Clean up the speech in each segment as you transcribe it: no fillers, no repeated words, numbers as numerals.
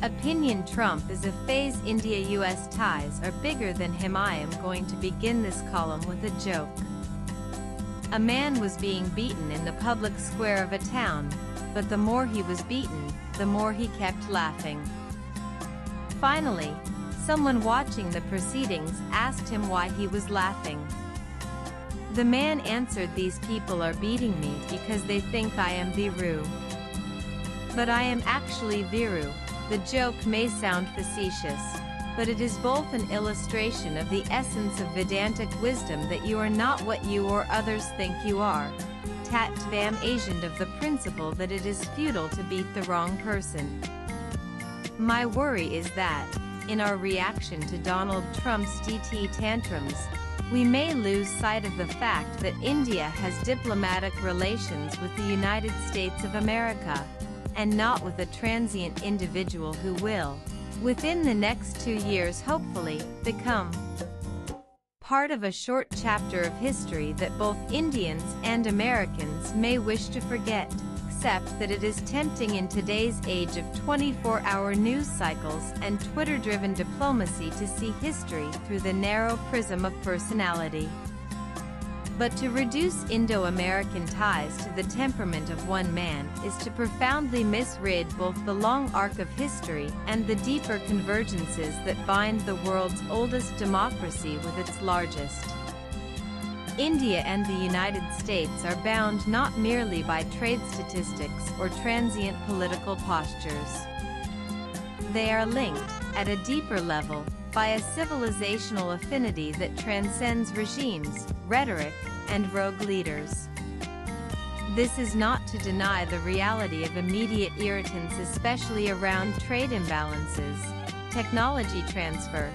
Opinion Trump is a phase. India-US ties are bigger than him. I am going to begin this column with a joke. A man was being beaten in the public square of a town, but the more he was beaten, the more he kept laughing. Finally, someone watching the proceedings asked him why he was laughing. The man answered, "These people are beating me because they think I am Viru. But I am actually Viru." The joke may sound facetious, but it is both an illustration of the essence of Vedantic wisdom that you are not what you or others think you are, tat tvam Asian of the principle that it is futile to beat the wrong person. My worry is that, in our reaction to Donald Trump's DT tantrums, we may lose sight of the fact that India has diplomatic relations with the United States of America, and not with a transient individual who will, within the next 2 years hopefully, become part of a short chapter of history that both Indians and Americans may wish to forget, except that it is tempting in today's age of 24-hour news cycles and Twitter-driven diplomacy to see history through the narrow prism of personality. But to reduce Indo-American ties to the temperament of one man is to profoundly misread both the long arc of history and the deeper convergences that bind the world's oldest democracy with its largest. India and the United States are bound not merely by trade statistics or transient political postures. They are linked, at a deeper level, by a civilizational affinity that transcends regimes, rhetoric, and rogue leaders. This is not to deny the reality of immediate irritants, especially around trade imbalances, technology transfer,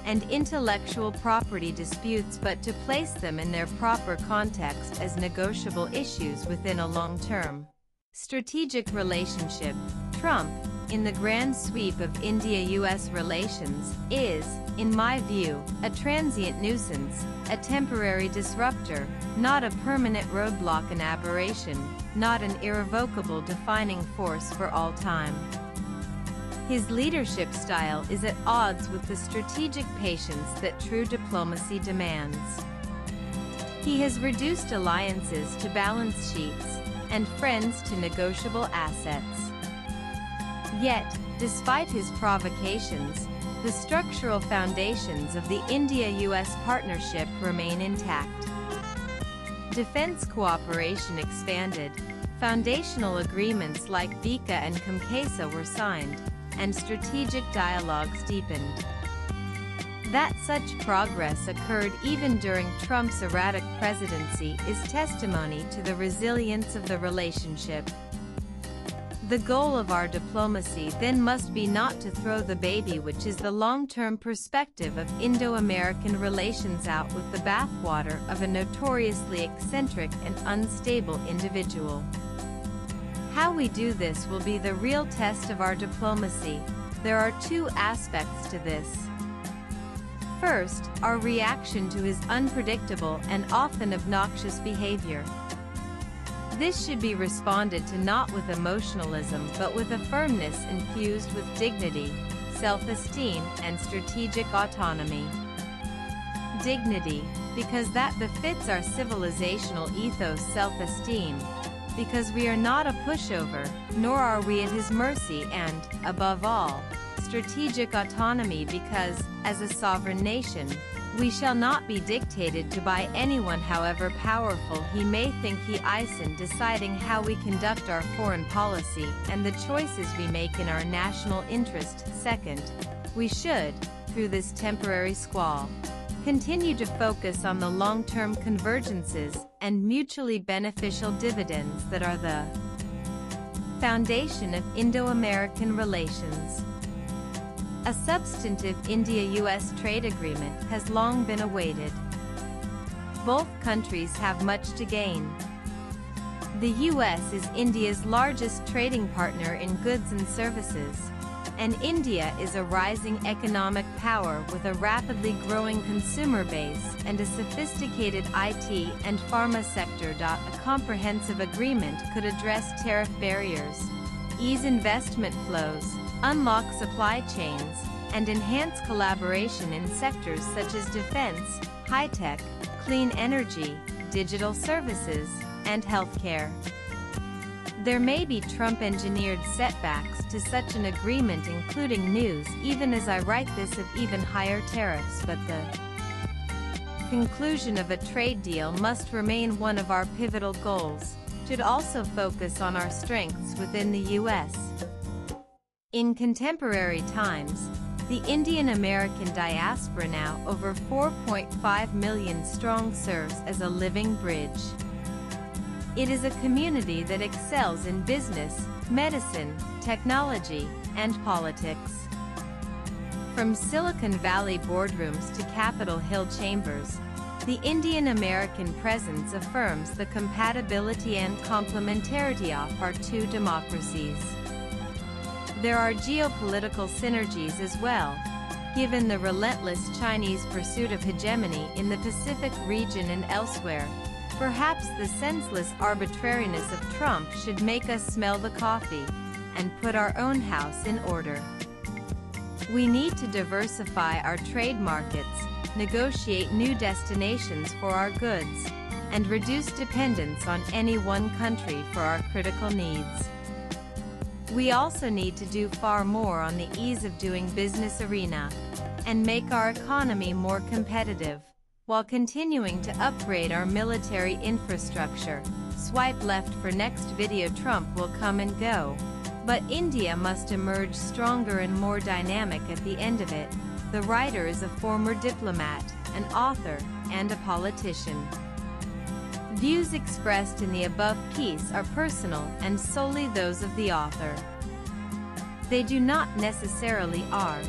and intellectual property disputes, but to place them in their proper context as negotiable issues within a long-term strategic relationship. Trump, in the grand sweep of India-US relations, is, in my view, a transient nuisance, a temporary disruptor, not a permanent roadblock, an aberration, not an irrevocable defining force for all time. His leadership style is at odds with the strategic patience that true diplomacy demands. He has reduced alliances to balance sheets, and friends to negotiable assets. Yet, despite his provocations, the structural foundations of the India-US partnership remain intact. Defense cooperation expanded, foundational agreements like Vika and Kumkesa were signed, and strategic dialogues deepened. That such progress occurred even during Trump's erratic presidency is testimony to the resilience of the relationship. The goal of our diplomacy then must be not to throw the baby, which is the long-term perspective of Indo-American relations, out with the bathwater of a notoriously eccentric and unstable individual. How we do this will be the real test of our diplomacy. There are two aspects to this. First, our reaction to his unpredictable and often obnoxious behavior. This should be responded to not with emotionalism but with a firmness infused with dignity, self-esteem, and strategic autonomy. Dignity, because that befits our civilizational ethos. Self-esteem, because we are not a pushover, nor are we at his mercy, and, above all, strategic autonomy, because, as a sovereign nation, we shall not be dictated to by anyone, however powerful he may think he is, in deciding how we conduct our foreign policy and the choices we make in our national interest. Second, we should, through this temporary squall, continue to focus on the long-term convergences and mutually beneficial dividends that are the foundation of Indo-American relations. A substantive India-US trade agreement has long been awaited. Both countries have much to gain. The US is India's largest trading partner in goods and services, and India is a rising economic power with a rapidly growing consumer base and a sophisticated IT and pharma sector. A comprehensive agreement could address tariff barriers, ease investment flows, unlock supply chains, and enhance collaboration in sectors such as defense, high-tech, clean energy, digital services, and healthcare. There may be Trump-engineered setbacks to such an agreement, including news even as I write this of even higher tariffs, but the conclusion of a trade deal must remain one of our pivotal goals. Should also focus on our strengths within the U.S. In contemporary times, the Indian-American diaspora, now over 4.5 million strong, serves as a living bridge. It is a community that excels in business, medicine, technology, and politics. From Silicon Valley boardrooms to Capitol Hill chambers, the Indian-American presence affirms the compatibility and complementarity of our two democracies. There are geopolitical synergies as well, given the relentless Chinese pursuit of hegemony in the Pacific region and elsewhere. Perhaps the senseless arbitrariness of Trump should make us smell the coffee and put our own house in order. We need to diversify our trade markets, negotiate new destinations for our goods, and reduce dependence on any one country for our critical needs. We also need to do far more on the ease of doing business arena and make our economy more competitive, while continuing to upgrade our military infrastructure. Swipe left for next video. Trump will come and go, but India must emerge stronger and more dynamic at the end of it. The writer is a former diplomat, an author, and a politician. Views expressed in the above piece are personal and solely those of the author. They do not necessarily are